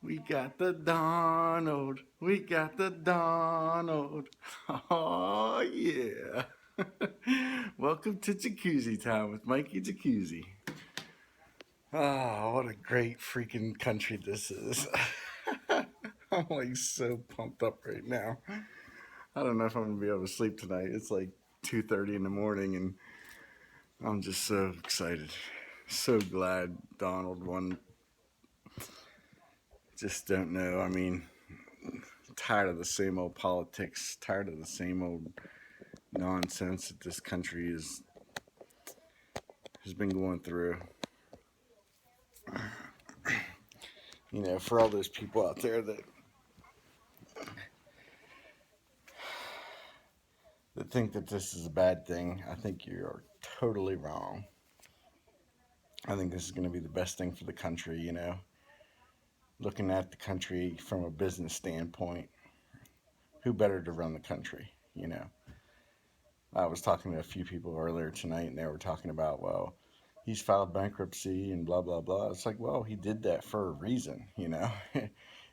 We got the Donald. We got the Donald. Oh, yeah. Welcome to Jacuzzi Time with Mikey Jacuzzi. Oh, what a great freaking country this is. I'm like so pumped up right now. I don't know if I'm going to be able to sleep tonight. It's like 2:30 in the morning and I'm just so excited. So glad Donald won. Just don't know. I mean, tired of the same old politics, tired of the same old nonsense that this country has been going through. You know, for all those people out there that think that this is a bad thing, I think you're totally wrong. I think this is going to be the best thing for the country, you know. Looking at the country from a business standpoint, who better to run the country, you know? I was talking to a few people earlier tonight and they were talking about, well, he's filed bankruptcy and blah blah blah. It's like, well, he did that for a reason, you know.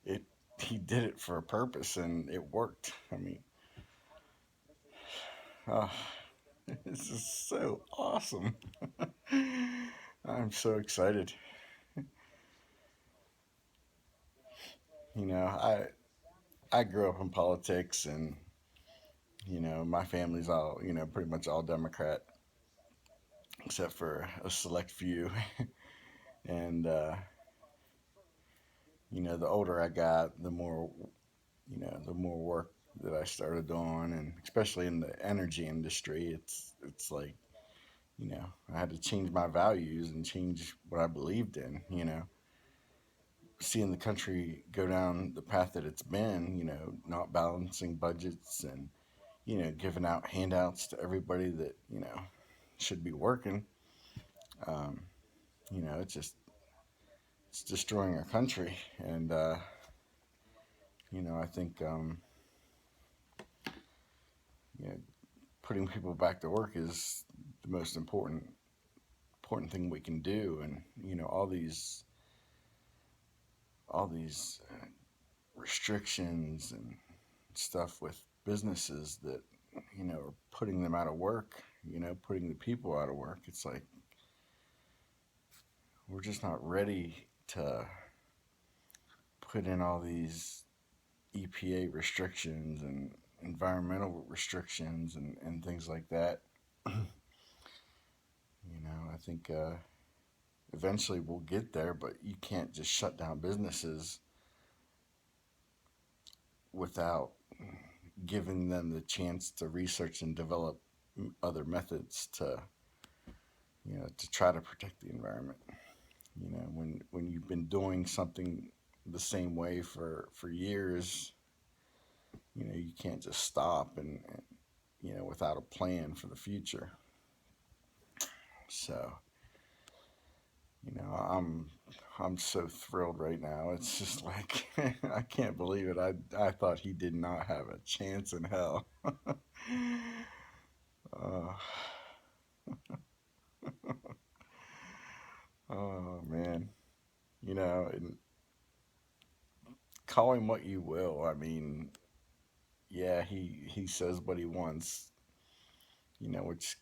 it he did it for a purpose and it worked. I mean, uh, this is so awesome. I'm so excited. You know, I grew up in politics and you know, my family's all, you know, pretty much all Democrat except for a select few. And you know, the older I got, the more, you know, the more work that I started doing, and especially in the energy industry, it's like, you know, I had to change my values and change what I believed in. You know, seeing the country go down the path that it's been, you know, not balancing budgets and you know giving out handouts to everybody that you know should be working. Um, you know, it's destroying our country, and you know, I think you know, putting people back to work is the most important thing we can do. And you know, all these restrictions and stuff with businesses that you know are putting them out of work, you know, putting the people out of work. It's like we're just not ready to put in all these EPA restrictions and environmental restrictions and things like that. You know, I think eventually we'll get there, but you can't just shut down businesses without giving them the chance to research and develop other methods to, you know, to try to protect the environment. You know, when you've been doing something the same way for years, you know, you can't just stop and you know without a plan for the future. So, you know, I'm so thrilled right now. It's just like I can't believe it. I thought he did not have a chance in hell. uh, oh man, you know, and call him what you will. I mean, yeah, he says what he wants, you know, which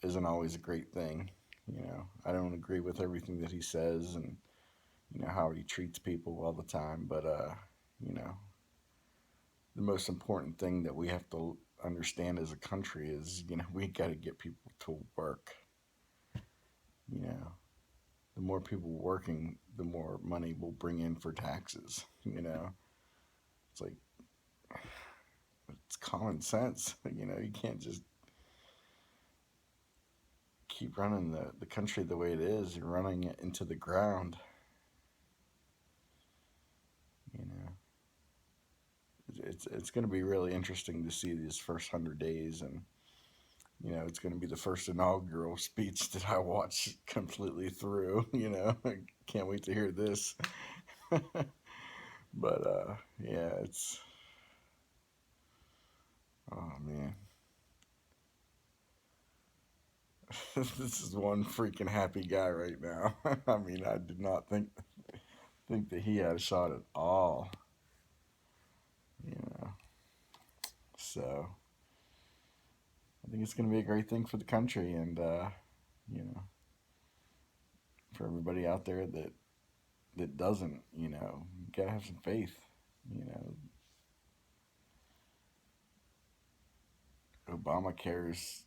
isn't always a great thing. You know, I don't agree with everything that he says and you know how he treats people all the time, but you know, the most important thing that we have to understand as a country is, you know, we got to get people to work. You know, the more people working, the more money we'll bring in for taxes. You know, it's like it's common sense. You know, you can't just keep running the country the way it is. You're running it into the ground. You know, it's going to be really interesting to see these first 100 days, and you know, it's going to be the first inaugural speech that I watch completely through. You know, I can't wait to hear this. But yeah, it's oh man, this is one freaking happy guy right now. I mean, I did not think think that he had a shot at all, you know. So I think it's going to be a great thing for the country, and you know, for everybody out there that doesn't, you gotta have some faith. You know, Obamacare is,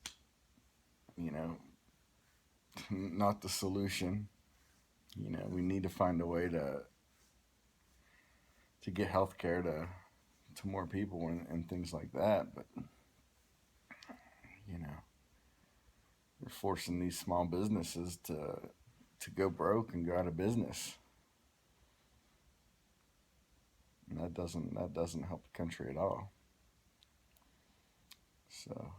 you know, not the solution. You know, we need to find a way to get health care to more people and things like that. But you know, we're forcing these small businesses to go broke and go out of business. And that doesn't help the country at all. So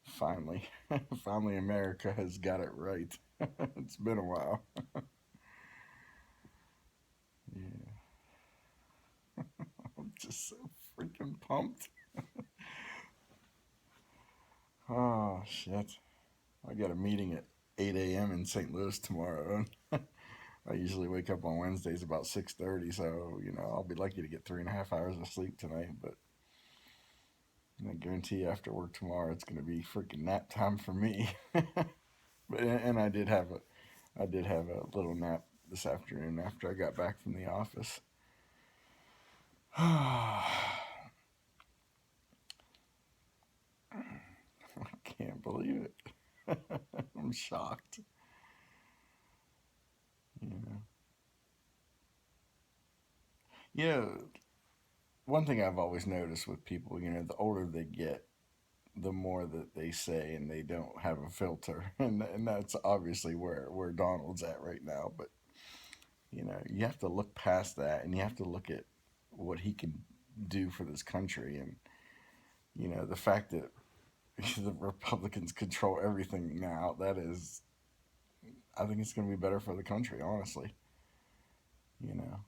finally, finally, America has got it right. It's been a while. Yeah, I'm just so freaking pumped. Oh shit! I got a meeting at 8 a.m. in St. Louis tomorrow. I usually wake up on Wednesdays about 6:30, so I'll be lucky to get 3.5 hours of sleep tonight. But I guarantee you, after work tomorrow, it's gonna be freaking nap time for me. And I did have a little nap this afternoon after I got back from the office. I can't believe it. I'm shocked. You know. Yeah, one thing I've always noticed with people, the older they get, the more that they say and they don't have a filter. And that's obviously where Donald's at right now. But, you have to look past that and you have to look at what he can do for this country. And, the fact that the Republicans control everything now, I think it's going to be better for the country, honestly. You know,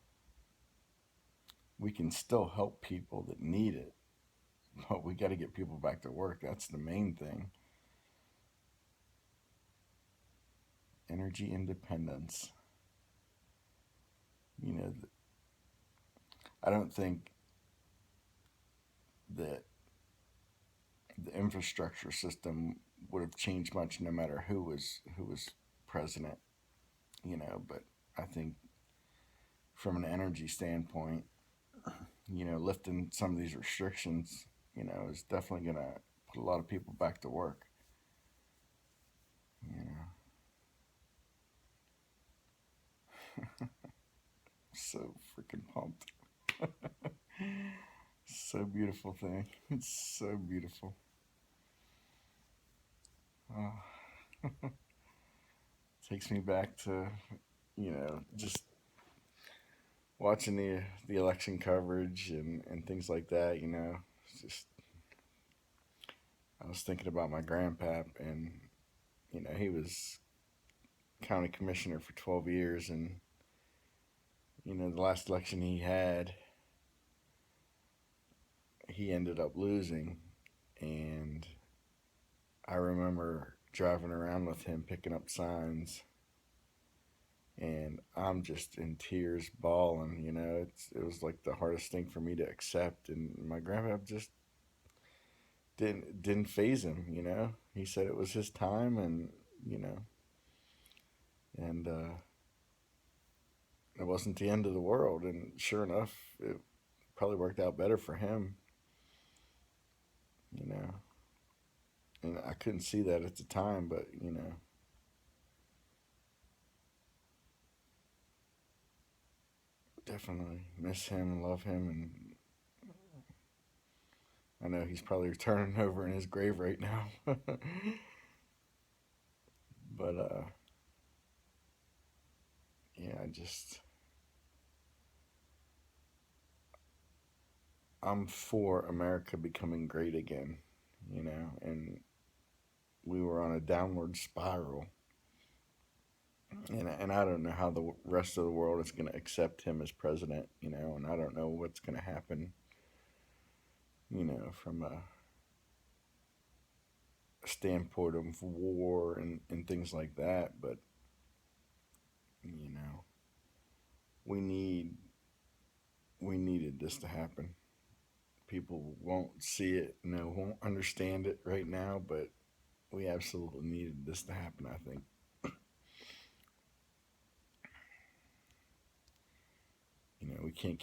we can still help people that need it, but we got to get people back to work. That's the main thing. Energy independence. You know, I don't think that the infrastructure system would have changed much no matter who was president. But I think from an energy standpoint, lifting some of these restrictions, is definitely gonna put a lot of people back to work. You know, so freaking pumped. So beautiful thing. It's so beautiful. Oh, takes me back to just watching the election coverage and things like that. It's just I was thinking about my grandpap, and he was county commissioner for 12 years, and the last election he had, he ended up losing, and I remember driving around with him picking up signs, and I'm just in tears bawling. It was like the hardest thing for me to accept, and my grandpa just didn't phase him. He said it was his time, and you know and it wasn't the end of the world. And sure enough, it probably worked out better for him. you know and I couldn't see that at the time, but definitely miss him and love him. And I know he's probably turning over in his grave right now. But yeah, I'm for America becoming great again. And we were on a downward spiral, and I don't know how the rest of the world is going to accept him as president. And I don't know what's going to happen. From a standpoint of war and things like that. But we need we needed this to happen. People won't see it, won't understand it right now, but we absolutely needed this to happen. I think we can't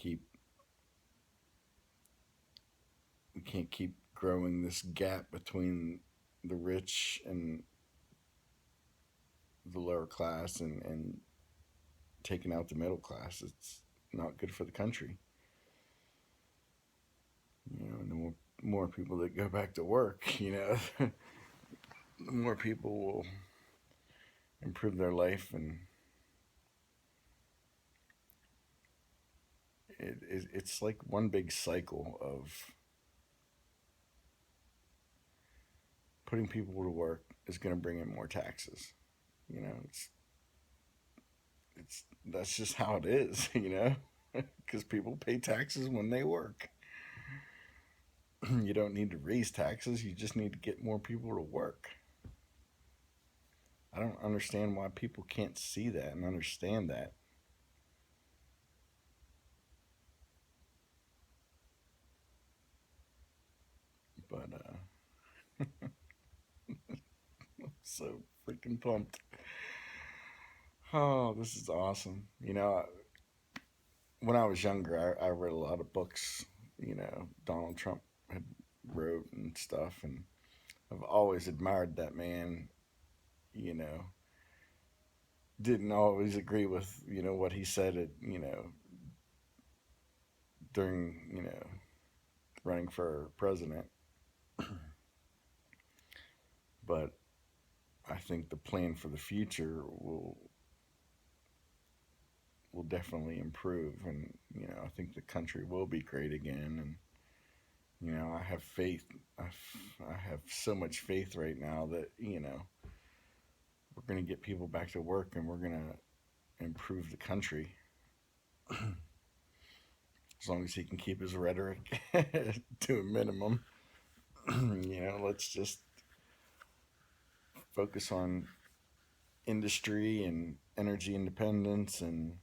keep growing this gap between the rich and the lower class, and taking out the middle class. It's not good for the country. And the more people that go back to work, the more people will improve their life, and it's like one big cycle of putting people to work is going to bring in more taxes. It's that's just how it is, because people pay taxes when they work. You don't need to raise taxes, you just need to get more people to work. I don't understand why people can't see that and understand that. But so freaking pumped. Oh, this is awesome. When I was younger, I read a lot of books, Donald Trump had wrote and stuff, and I've always admired that man. You know, didn't always agree with what he said at during running for president, but I think the plan for the future will definitely improve, and I think the country will be great again, and I have faith. I have so much faith right now that we're going to get people back to work, and we're going to improve the country. As long as he can keep his rhetoric to a minimum, let's just focus on industry and energy independence and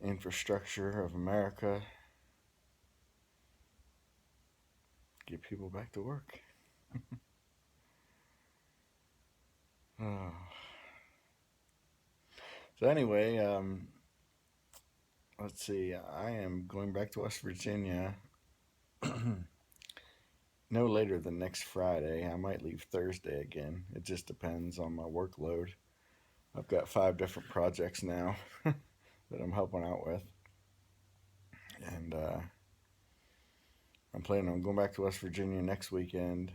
infrastructure of America. Get people back to work. Oh. So anyway, let's see. I am going back to West Virginia no later than next Friday. I might leave Thursday again. It just depends on my workload. I've got 5 different projects now that I'm helping out with, and I'm planning on going back to West Virginia next weekend.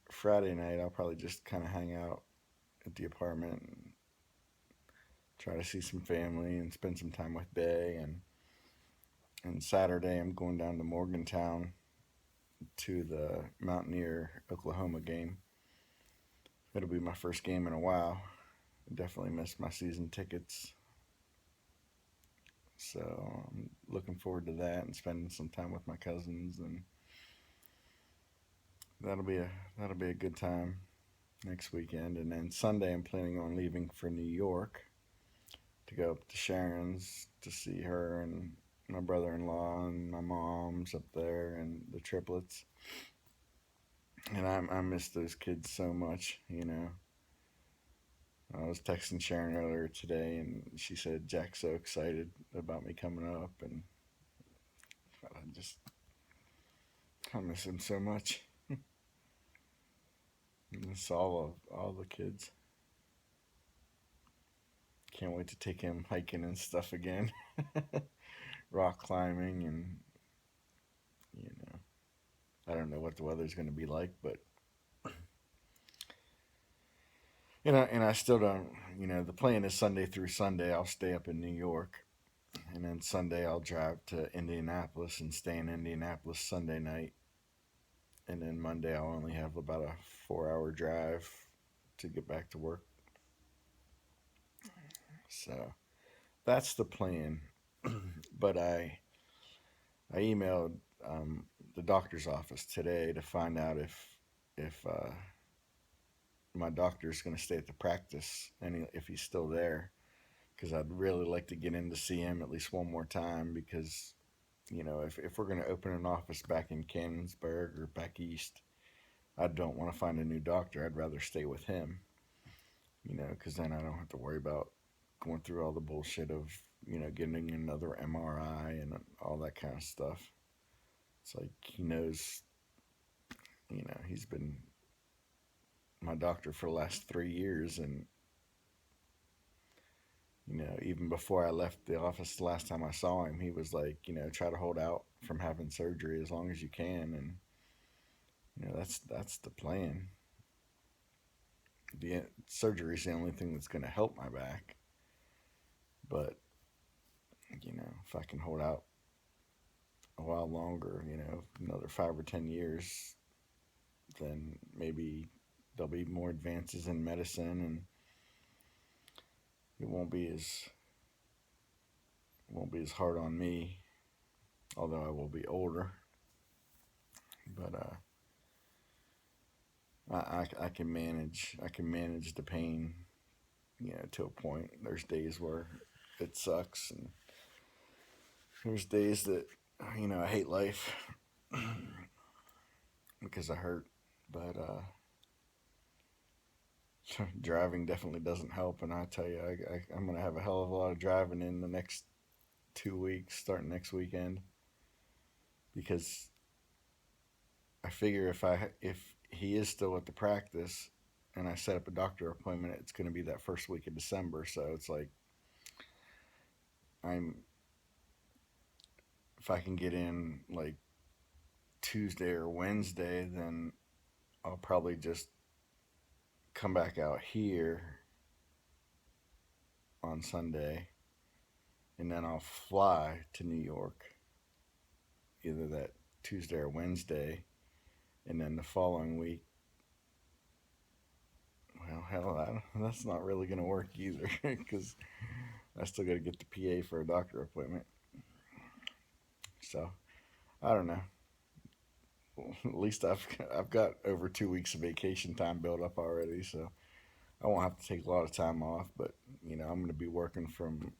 Friday night, I'll probably just kind of hang out at the apartment and try to see some family and spend some time with Bay. And Saturday, I'm going down to Morgantown to the Mountaineer Oklahoma game. It'll be my first game in a while. I definitely missed my season tickets, so I'm looking forward to that and spending some time with my cousins, and that'll be a good time next weekend. And then Sunday, I'm planning on leaving for New York to go up to Sharon's to see her and my brother-in-law and my mom's up there and the triplets. And I miss those kids so much. I was texting Sharon earlier today, and she said Jack's so excited about me coming up, and I miss him so much. I miss all the kids. Can't wait to take him hiking and stuff again, rock climbing, and you know, I don't know what the weather's going to be like, but and I still don't. The plan is Sunday through Sunday. I'll stay up in New York, and then Sunday I'll drive to Indianapolis and stay in Indianapolis Sunday night, and then Monday I'll only have about a 4-hour drive to get back to work. So that's the plan. But I emailed the doctor's office today to find out if my doctor's going to stay at the practice and if he's still there, because I'd really like to get in to see him at least one more time because, if we're going to open an office back in Cannonsburg or back east, I don't want to find a new doctor. I'd rather stay with him, because then I don't have to worry about going through all the bullshit of, getting another MRI and all that kind of stuff. It's like he knows, he's been my doctor for the last 3 years. And, even before I left the office the last time I saw him, he was like, try to hold out from having surgery as long as you can. And, that's the plan. The surgery is the only thing that's going to help my back. But, if I can hold out a while longer, another 5 or 10 years, then maybe there'll be more advances in medicine, and it won't be as hard on me, although I will be older. But I can manage the pain, to a point. There's days where it sucks, and there's days that I hate life because I hurt. But driving definitely doesn't help, and I tell you, I'm gonna have a hell of a lot of driving in the next 2 weeks, starting next weekend, because I figure if he is still at the practice and I set up a doctor appointment, it's going to be that first week of December. So it's like, I'm if I can get in like Tuesday or Wednesday, then I'll probably just come back out here on Sunday, and then I'll fly to New York either that Tuesday or Wednesday, and then the following week, well, hell, that's not really going to work either because I still got to get the PA for a doctor appointment. So, I don't know. Well, at least I've got over 2 weeks of vacation time built up already, so I won't have to take a lot of time off. But I'm going to be working from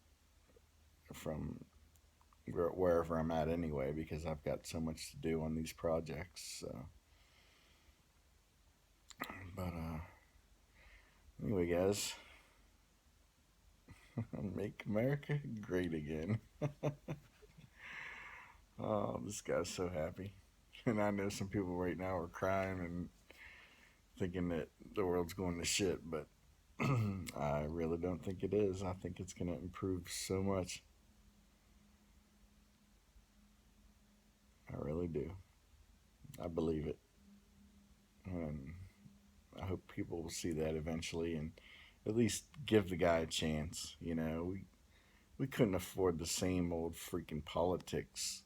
wherever I'm at anyway, because I've got so much to do on these projects. So, but anyway, guys, make America great again. Oh, this guy's so happy. And I know some people right now are crying and thinking that the world's going to shit, but I really don't think it is. I think it's going to improve so much. I really do. I believe it. And I hope people will see that eventually and at least give the guy a chance. We couldn't afford the same old freaking politics.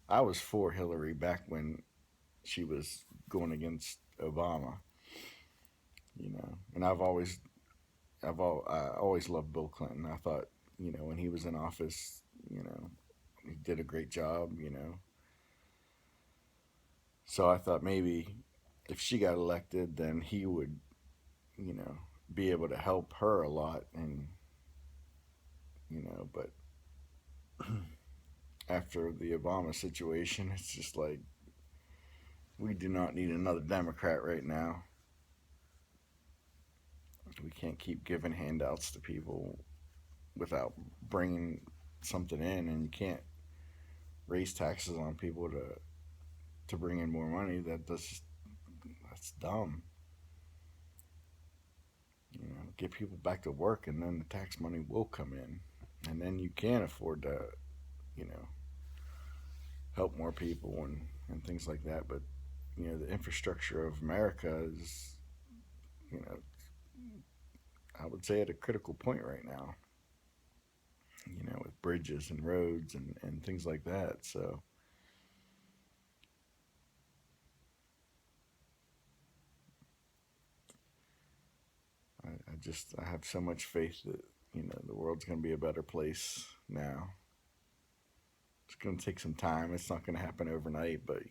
I was for Hillary back when she was going against Obama. And I always loved Bill Clinton. I thought, when he was in office, he did a great job. So I thought maybe if she got elected, then he would, be able to help her a lot. And, but after the Obama situation, it's just like, we do not need another Democrat right now. We can't keep giving handouts to people without bringing something in, and you can't raise taxes on people to bring in more money. That's dumb. Get people back to work, and then the tax money will come in, and then you can afford to, help more people and things like that. But the infrastructure of America is, I would say, at a critical point right now. With bridges and roads and things like that. So I have so much faith that the world's going to be a better place now. It's going to take some time. It's not going to happen overnight, but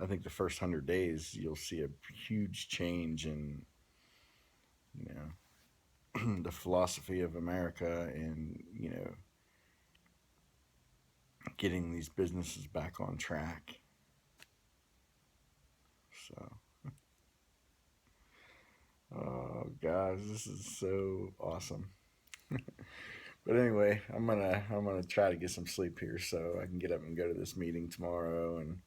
I think the first 100 days you'll see a huge change in the philosophy of America and, getting these businesses back on track. So, oh, guys, this is so awesome. But anyway, I'm gonna try to get some sleep here so I can get up and go to this meeting tomorrow, and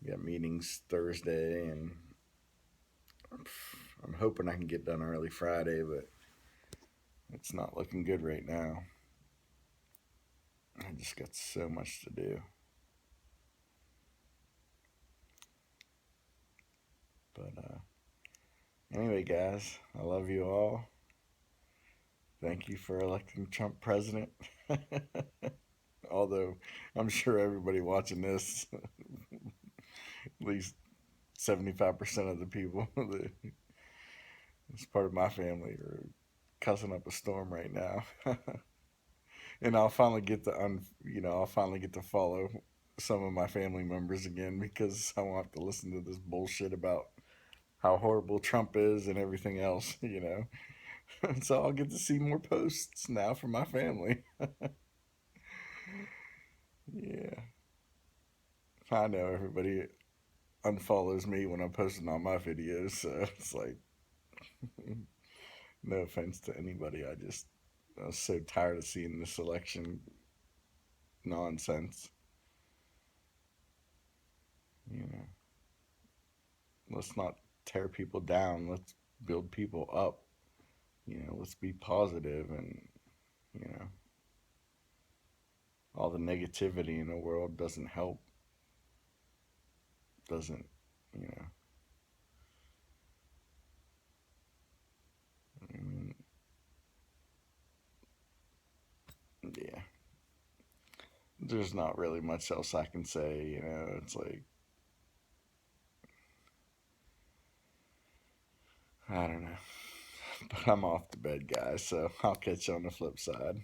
we got meetings Thursday, and I'm hoping I can get done early Friday, but it's not looking good right now. I just got so much to do. But anyway, guys, I love you all. Thank you for electing Trump president. Although I'm sure everybody watching this, at least 75% of the people that is part of my family, are cussing up a storm right now. And I'll finally get to I'll finally get to follow some of my family members again because I won't have to listen to this bullshit about how horrible Trump is and everything else. So I'll get to see more posts now from my family. Yeah. I know everybody unfollows me when I'm posting all my videos, so it's like, no offense to anybody. I was so tired of seeing this election nonsense. You know, let's not tear people down. Let's build people up. Let's be positive, and you know, all the negativity in the world doesn't help. Doesn't you know? I mean, yeah. There's not really much else I can say. It's like, I don't know. But I'm off to bed, guys. So I'll catch you on the flip side.